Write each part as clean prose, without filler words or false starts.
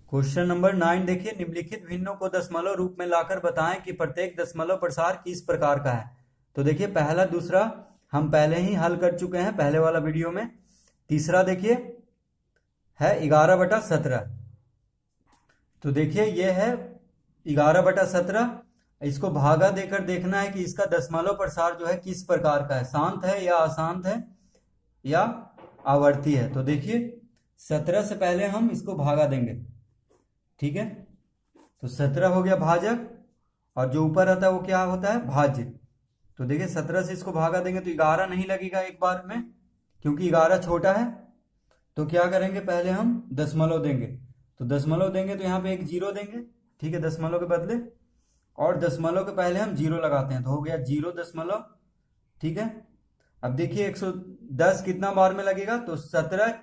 Question number 9 देखिए, निम्नलिखित भिन्नों को दशमलव रूप में लाकर बताएं कि प्रत्येक दशमलव प्रसार किस प्रकार का है। तो देखिए पहला दूसरा हम पहले ही हल कर चुके हैं पहले वाला वीडियो में। तीसरा देखिए है 11/17। तो देखिए ये है 11/17। इसको भागा देकर देखना है कि इसका दशमलव प्रसार जो है किस प्रकार का है, शांत है या अशांत है या आवर्ती है। तो देखिए 17 से पहले हम इसको भागा देंगे, ठीक है। तो 17 हो गया भाजक और जो ऊपर रहता है वो क्या होता है, भाज्य। तो देखिए 17 से इसको भागा देंगे तो 11 नहीं लगेगा एक बार में, क्योंकि 11 छोटा है। तो क्या करेंगे, पहले हम दशमलव देंगे। तो दशमलव देंगे तो यहाँ पे एक जीरो देंगे, ठीक है, दशमलव के बदले। और दशमलव के पहले हम जीरो लगाते हैं तो हो गया 0 दशमलव, ठीक है। अब देखिए 110 कितना बार में लगेगा, तो 17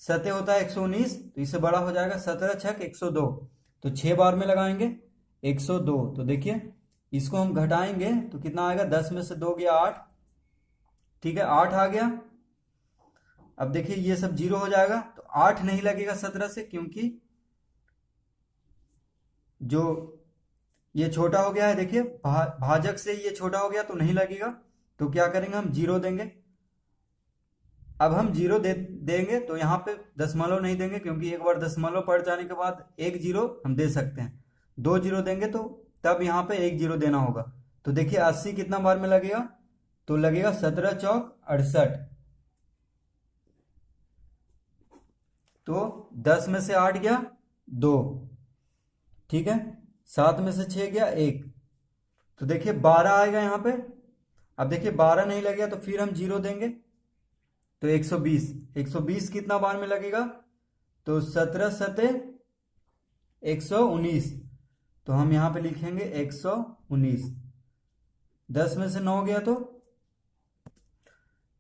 सतह होता है 119, तो इससे बड़ा हो जाएगा 17 छक 102। तो 6 बार में लगाएंगे 102। तो देखिए इसको हम घटाएंगे तो कितना आएगा, 10 में से 2 गया 8, ठीक है, 8 आ गया। अब देखिए ये सब जीरो हो जाएगा तो 8 नहीं लगेगा 17 से, क्योंकि जो ये छोटा हो गया है, देखिए भाजक से ये छोटा हो गया तो नहीं लगेगा। तो क्या करेंगे, हम जीरो देंगे। अब हम जीरो देंगे तो यहाँ पे दशमलव नहीं देंगे, क्योंकि एक बार दशमलव पड़ जाने के बाद एक जीरो हम दे सकते हैं। 2 जीरो देंगे तो तब यहाँ पे एक जीरो देना होगा। तो देखिए 80 कितना बार में लगेगा, तो लगेगा 17 चौक 68। तो 10 में से 8 गया 2, ठीक है, 7 में से 6 गया 1। तो देखिए 12 आएगा यहाँ पे। अब देखिए 12 नहीं लगेगा तो फिर हम जीरो देंगे तो 120। 120 कितना बार में लगेगा, तो 17 सतह 119। तो हम यहाँ पे लिखेंगे 119। 10 में से 9 गया तो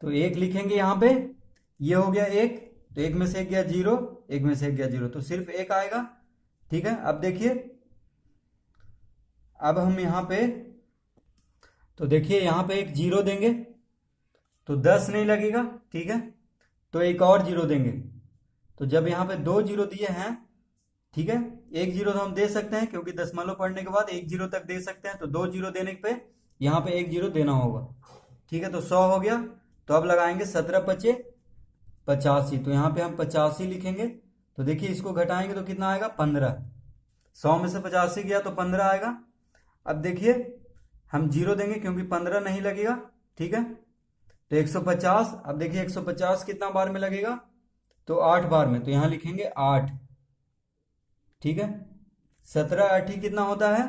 1 लिखेंगे यहाँ पे। ये हो गया 1, तो 1 में से 1 गया 0, 1 में से 1 गया 0, तो सिर्फ 1 आएगा, ठीक है। अब देखिए अब हम यहाँ पे, तो देखिए यहाँ पे एक जीरो देंगे तो 10 नहीं लगेगा, ठीक है। तो एक और जीरो देंगे। तो जब यहाँ पे 2 जीरो दिए हैं, ठीक है, एक जीरो तो हम दे सकते हैं क्योंकि दशमलव पढ़ने के बाद एक जीरो तक दे सकते हैं। तो 2 जीरो देने पे यहाँ पे एक जीरो देना होगा, ठीक है। तो 100 हो गया। तो अब लगाएंगे 17 पचे 85। तो यहाँ पे हम 85 लिखेंगे। तो देखिए इसको घटाएंगे तो कितना आएगा, 15। 100 में से 85 गया तो 15 आएगा। अब देखिए हम जीरो देंगे क्योंकि 15 नहीं लगेगा, ठीक है। तो 150। अब देखिए 150 कितना बार में लगेगा, तो 8 बार में। तो यहाँ लिखेंगे 8, ठीक है। 17 8 कितना होता है,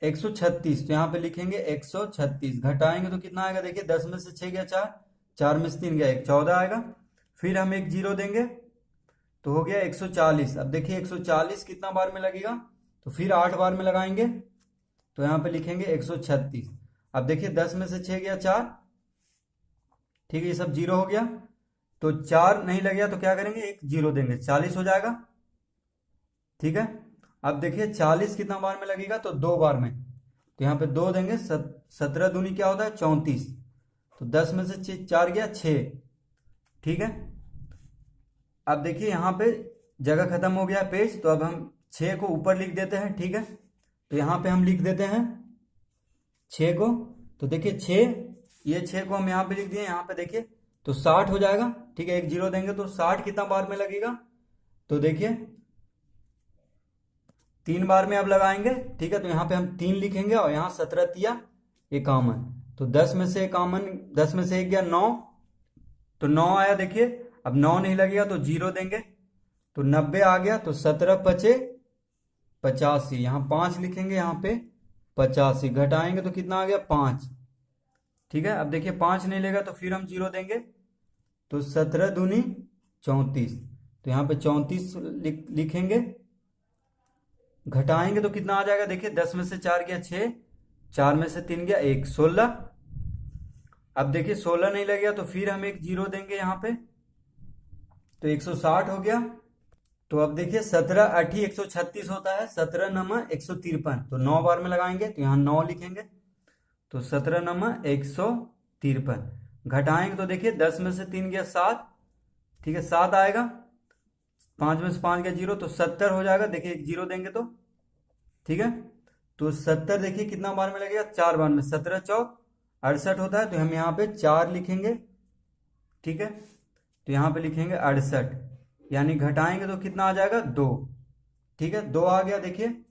136। तो यहाँ पे लिखेंगे 136। घटाएंगे तो कितना आएगा, देखिए 10 में से 6 गया 4, 4 में से 3 गया 1, 14 आएगा। फिर हम एक जीरो देंगे तो हो गया 140। अब देखिए 140 कितना बार में लगेगा, तो फिर 8 बार में लगाएंगे तो यहाँ पे लिखेंगे 136। अब देखिए 10 में से 6 गया 4, ठीक है, ये सब जीरो हो गया। तो 4 नहीं लग गया तो क्या करेंगे, एक जीरो देंगे, 40 हो जाएगा, ठीक है। अब देखिए 40 कितना बार में लगेगा, तो 2 बार में। तो यहाँ पे 2 देंगे। 17 दूनी क्या होता है, 34। तो 10 में से 4 गया 6, ठीक है। अब देखिए यहाँ पे जगह खत्म हो गया पेज, तो अब हम 6 को ऊपर लिख देते हैं, ठीक है। तो यहाँ पे हम लिख देते हैं 6 को। तो देखिए 6, ये 6 को हम यहाँ पे लिख दिए। यहाँ पे देखिए तो 60 हो जाएगा, ठीक है। एक जीरो देंगे तो 60 कितना बार में लगेगा, तो देखिए 3 बार में अब लगाएंगे, ठीक है। तो यहाँ पे हम 3 लिखेंगे और यहाँ 17 तिया 51। तो 10 में से 51, 10 में से 1 गया 9, तो 9 आया। देखिए अब 9 नहीं लगेगा तो जीरो देंगे तो 90 आ गया। तो 17 पचे 85, यहाँ 5 लिखेंगे, यहाँ पे 85। घटाएंगे तो कितना आ गया, 5, ठीक है। अब देखिए 5 नहीं लेगा तो फिर हम जीरो देंगे। तो 17 दूनी 34। तो यहाँ पे 34 लिखेंगे। घटाएंगे तो कितना आ जाएगा, देखिए 10 में से 4 गया 6, 4 में से 3 गया 1, 16। अब देखिए 16 नहीं लगेगा तो फिर हम एक जीरो देंगे यहाँ पे, तो 160 हो गया। तो अब देखिए 17 8 136 होता है, 17 नमा 153। तो 9 बार में लगाएंगे तो यहाँ 9 लिखेंगे। तो 17 नमा 153। घटाएंगे तो देखिए 10 में से 3 गया 7, ठीक है, 7 आएगा। 5 में से 5 गया 0, तो 70 हो जाएगा। देखिए एक 0 देंगे तो ठीक है। तो 70 देखिए कितना बार में लगेगा, 4 बार में। 17 चौक 68 होता है, तो हम यहाँ पे 4 लिखेंगे। ठीक है, तो यहाँ पे लिखेंगे 68, यानी घटाएंगे तो कितना आ जाएगा, 2। ठीक है, 2 आ गया। देखिए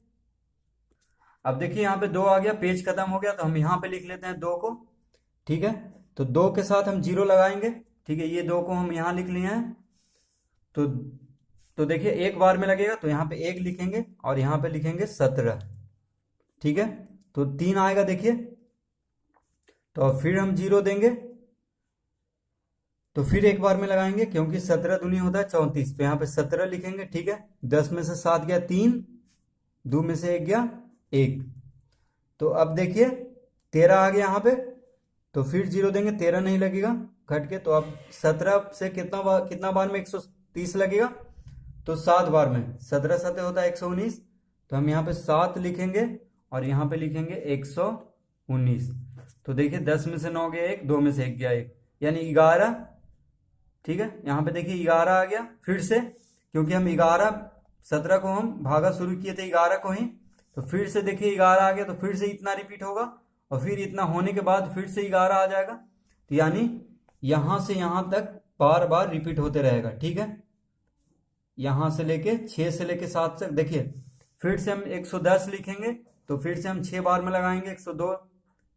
अब देखिए यहाँ पे 2 आ गया, पेज खत्म हो गया, तो हम यहाँ पे लिख लेते हैं 2 को। ठीक है, तो 2 के साथ हम 0 लगाएंगे। ठीक है, ये 2 को हम यहाँ लिख लिए हैं। तो देखिए एक बार में लगेगा, तो यहाँ पे 1 लिखेंगे और यहाँ पे लिखेंगे 17। ठीक है, तो 3 आएगा। देखिए तो अब फिर हम 0 देंगे, तो फिर एक बार में लगाएंगे, क्योंकि 17 दूनी होता है 34, तो यहाँ पे 17 लिखेंगे। ठीक है, 10 में से 7 गया 3, 2 में से 1 गया 1। तो अब देखिए 13 आ गया यहाँ पे, तो फिर 0 देंगे, 13 नहीं लगेगा घट के। तो अब 17 से कितना बार में 130 लगेगा, तो 7 बार में। 17 7 होता है 119, तो हम यहाँ पे 7 लिखेंगे और यहाँ पे लिखेंगे 119। तो देखिए 10 में से 9 गया 1, 2 में से 1 गया 1, यानी 11। ठीक है, यहाँ पे देखिए 11 आ गया फिर से, क्योंकि हम 17 को हम भागा शुरू किए थे 11 को ही। तो फिर से देखिए 11 आ गया, तो फिर से इतना रिपीट होगा और फिर इतना होने के बाद फिर से 11 आ जाएगा। तो यानी यहां से यहां तक बार बार रिपीट होते रहेगा। ठीक है, यहां से लेके 6 से लेके 7 तक। देखिए फिर से हम 110 लिखेंगे, तो फिर से हम 6 बार में लगाएंगे 102,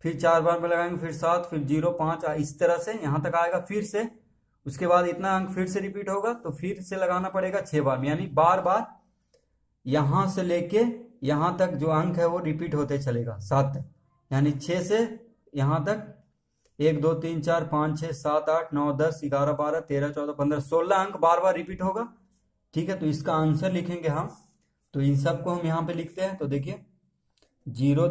फिर 4 बार में लगाएंगे, फिर 7, फिर 0, 5, इस तरह से यहां तक आएगा। फिर से उसके बाद इतना अंक फिर से रिपीट होगा, तो फिर से लगाना पड़ेगा 6 बार में, यानी बार बार यहां से लेके यहां तक जो अंक है वो रिपीट होते चलेगा 7 तक, यानी 6 से यहां तक 1 2 3 4 5 6 7 8 9 10 11 12 13 14 15 16 अंक बार बार रिपीट होगा। ठीक है, तो इसका आंसर लिखेंगे हम। तो इन सबको हम यहाँ पे लिखते हैं, तो देखिए 0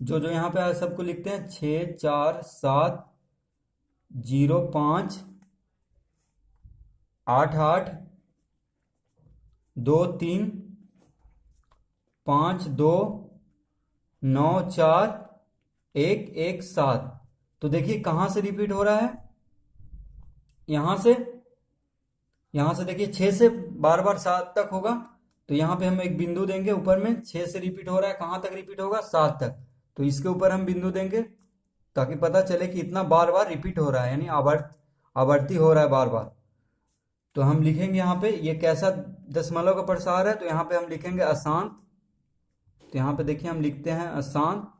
जो जो यहाँ पे आया सबको लिखते हैं। 6 4 7 0 5 8 8 2 3 5 2 9 4 1 1 7। तो देखिए कहां से रिपीट हो रहा है, यहां से देखिए 6 से बार बार 7 तक होगा, तो यहां पे हम एक बिंदु देंगे ऊपर में। 6 से रिपीट हो रहा है, कहां तक रिपीट होगा, 7 तक, तो इसके ऊपर हम बिंदु देंगे ताकि पता चले कि इतना बार बार रिपीट हो रहा है, यानी आवर्ती हो रहा है बार बार। तो हम लिखेंगे यहाँ पे ये कैसा दशमलव का प्रसार है, तो यहाँ पे हम लिखेंगे अशांत। तो यहाँ पे देखिए हम लिखते हैं अशांत,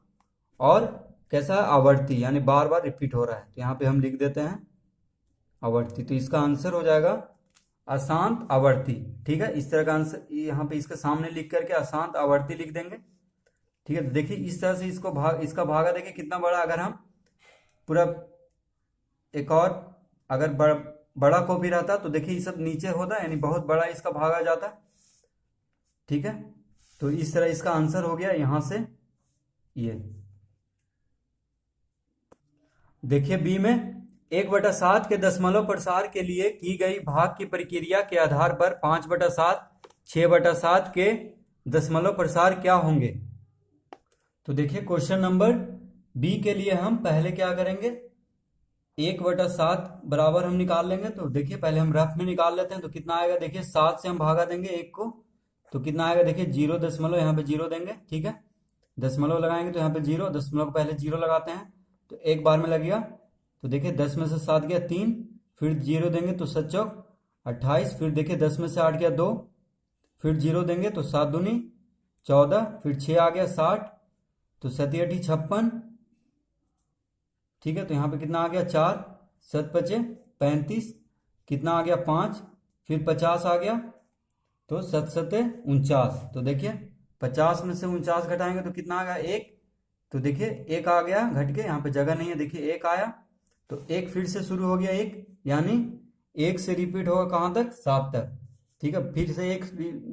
और कैसा है, आवर्ती, यानी बार बार रिपीट हो रहा है, तो यहाँ पे हम लिख देते हैं आवर्ती। तो इसका आंसर हो जाएगा अशांत आवर्ती। ठीक है, इस तरह का आंसर यहाँ पे इसके सामने लिख करके अशांत आवर्ती लिख देंगे। ठीक है, तो देखिए इस तरह से इसका भागा देखिए कितना बड़ा। अगर हम पूरा एक और अगर बड़ा कॉपी रहता तो देखिए ये सब नीचे होता, यानी बहुत बड़ा इसका भागा जाता। ठीक है, तो इस तरह इसका आंसर हो गया यहां से ये। देखिए बी में 1/7 के दशमलव प्रसार के लिए की गई भाग की प्रक्रिया के आधार पर 5/7 6/7 के दशमलव प्रसार क्या होंगे। तो देखिए क्वेश्चन नंबर बी के लिए हम पहले क्या करेंगे, 1/7 बराबर हम निकाल लेंगे। तो देखिए पहले हम रफ में निकाल लेते हैं, तो कितना आएगा, देखिए 7 से हम भागा देंगे 1 को, तो कितना आएगा, देखिए 0 दशमलव, यहाँ पे 0 देंगे। ठीक है, दशमलव लगाएंगे तो यहाँ पे 0, दशमलव को पहले 0 लगाते हैं, तो एक बार में लगेगा। तो देखिए 10 में से 7 गया 3, फिर 0 देंगे तो 7 चौक 28, फिर देखिए 10 में से 8 गया 2, फिर 0 देंगे तो 7 दूनी 14, फिर 6 आ गया 60, तो 7 8 56। ठीक है, तो यहाँ पे कितना आ गया 4, 7 5 35, कितना आ गया 5, फिर 50 आ गया, तो 7 7 49। तो देखिए 50 में से 49 घटाएंगे तो कितना आ गया 1, तो देखिए 1 आ गया घट के, यहाँ पे जगह नहीं है, देखिए 1 आया, तो 1 फिर से शुरू हो गया 1, यानी 1 से रिपीट होगा कहाँ तक, 7 तक। ठीक है, फिर से 1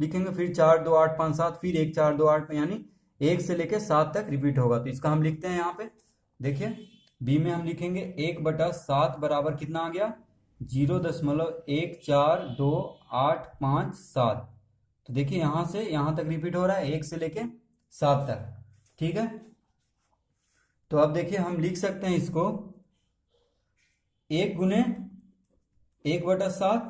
लिखेंगे, फिर 4 2 8 5 7, फिर 1 4 2 8, यानी 1 से लेके 7 तक रिपीट होगा। तो इसका हम लिखते हैं यहाँ पे, देखिए बी में हम लिखेंगे 1/7 बराबर कितना आ गया, 0.142857। तो देखिए यहां से यहां तक रिपीट हो रहा है, 1 से लेके 7 तक। ठीक है, तो अब देखिए हम लिख सकते हैं इसको 1 गुने 1/7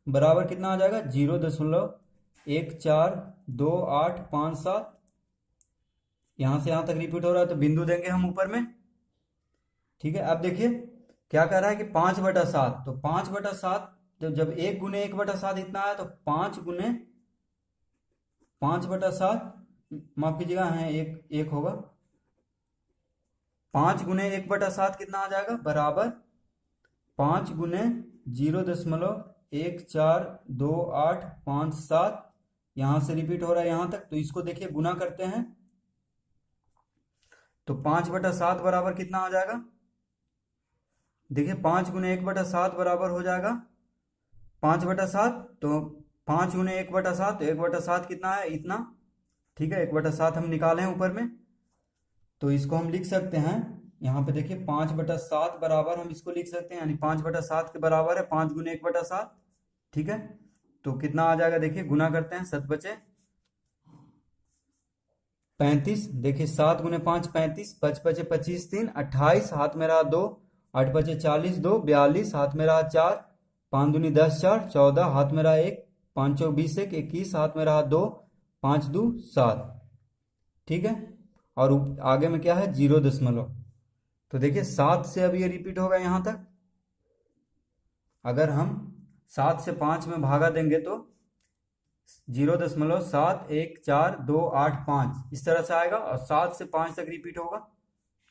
बराबर कितना आ जाएगा 0.142857। यहां से यहां तक रिपीट हो रहा है तो बिंदु देंगे हम ऊपर में। ठीक है, अब देखिए क्या कर रहा है कि 5/7, तो 5/7 जब 1 × 1/7 इतना है तो 5/7, माफ कीजिएगा, है एक होगा। 5 × 1/7 कितना आ जाएगा बराबर 5 × 0.142857। यहां से रिपीट हो रहा है यहां तक, तो इसको देखिए गुना करते हैं तो 5/7 बराबर कितना आ जाएगा। देखिए 5 × 1/7 बराबर हो जाएगा 5/7, तो 5 × 1/7, तो 1/7 कितना है इतना। ठीक है, 1/7 हम निकाले हैं ऊपर में, तो इसको हम लिख सकते हैं यहाँ पे। देखिए 5/7 बराबर हम इसको लिख सकते हैं, यानी 5/7 के बराबर है 5 × 1/7। ठीक है, तो कितना आ जाएगा देखिए, गुना करते हैं, 7 बचे 35। देखिए 7 × 5 35, 5 बचे 25, 3 28, हाथ में रहा 2, 8 बचे 40, 2 42, हाथ में रहा 4, 5 दूनी 10, 4 14, हाथ में रहा 1, 5 चौक 20, 1 21, हाथ में रहा 2, 5 2 7। ठीक है, और आगे में क्या है 0 दशमलव। तो देखिए 7 से अब ये रिपीट होगा यहां तक। अगर हम 7 से 5 में भागा देंगे तो 0.714285 इस तरह से आएगा, और 7 से 5 तक रिपीट होगा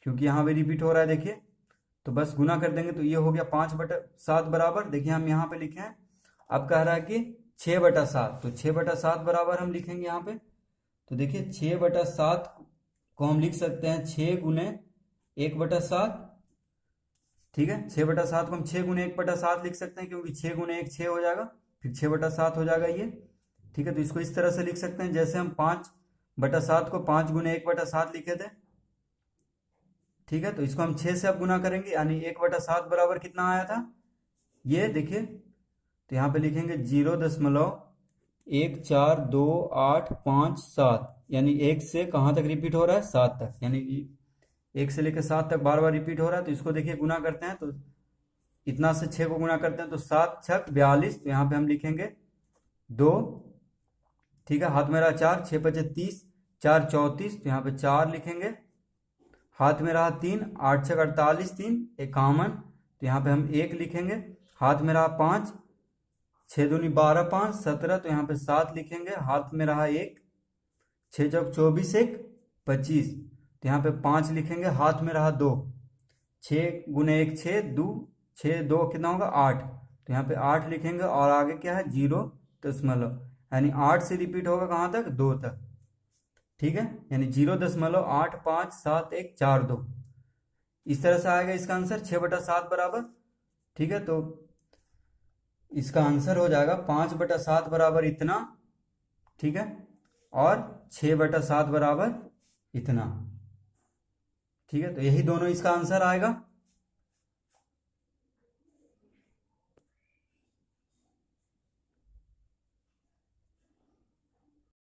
क्योंकि यहाँ भी रिपीट हो रहा है। देखिए तो बस गुना कर देंगे तो ये हो गया 5/7 बराबर। देखिए हम यहाँ पे लिखे हैं, अब कह रहा है कि 6/7, तो 6/7 बराबर हम लिखेंगे यहाँ पे। तो देखिए 6/7 को हम लिख सकते हैं 6 × 1/7। ठीक है, 6/7 को हम 6 × 1/7 लिख सकते हैं, क्योंकि 6 × 1 6 हो जाएगा, फिर 6/7 हो जाएगा ये। ठीक है, तो इसको इस तरह से लिख सकते हैं जैसे हम 5/7 को 5 × 1/7 लिखे थे। ठीक है, तो इसको हम 6 से अब गुना करेंगे, यानी 1/7 बराबर कितना आया था ये देखिए। तो यहाँ पे लिखेंगे 0.142857, यानी 1 से कहाँ तक रिपीट हो रहा है 7 तक, यानी 1 से लेकर 7 तक बार बार रिपीट हो रहा है। तो इसको देखिए गुना करते हैं, तो इतना से 6 को गुना करते हैं तो 7 छक 42, तो यहाँ पे हम लिखेंगे 2। ठीक है, हाथ में रहा 4, 6 बचे 30, 4 34, तो यहाँ पे 4 लिखेंगे। हाथ में रहा 3, 8 छक 48, 3 51, तो यहाँ पे हम 1 लिखेंगे। हाथ में रहा 5, 6 दूनी 12, 5 17, तो यहाँ पे 7 लिखेंगे। हाथ में रहा 1, 6 चौक 24, 1 25, तो यहाँ पे 5 लिखेंगे। हाथ में रहा 2, 6 × 1 6 2, 6 2 कितना होगा 8, तो यहाँ पे 8 लिखेंगे। और आगे क्या है 0 दशमलव, यानी 8 से रिपीट होगा कहाँ तक 2 तक। ठीक है, यानी 0.857142 इस तरह से आएगा इसका आंसर 6/7 बराबर। ठीक है, तो इसका आंसर हो जाएगा 5/7 बराबर इतना। ठीक है, और 6/7 बराबर इतना। ठीक है, तो यही दोनों इसका आंसर आएगा।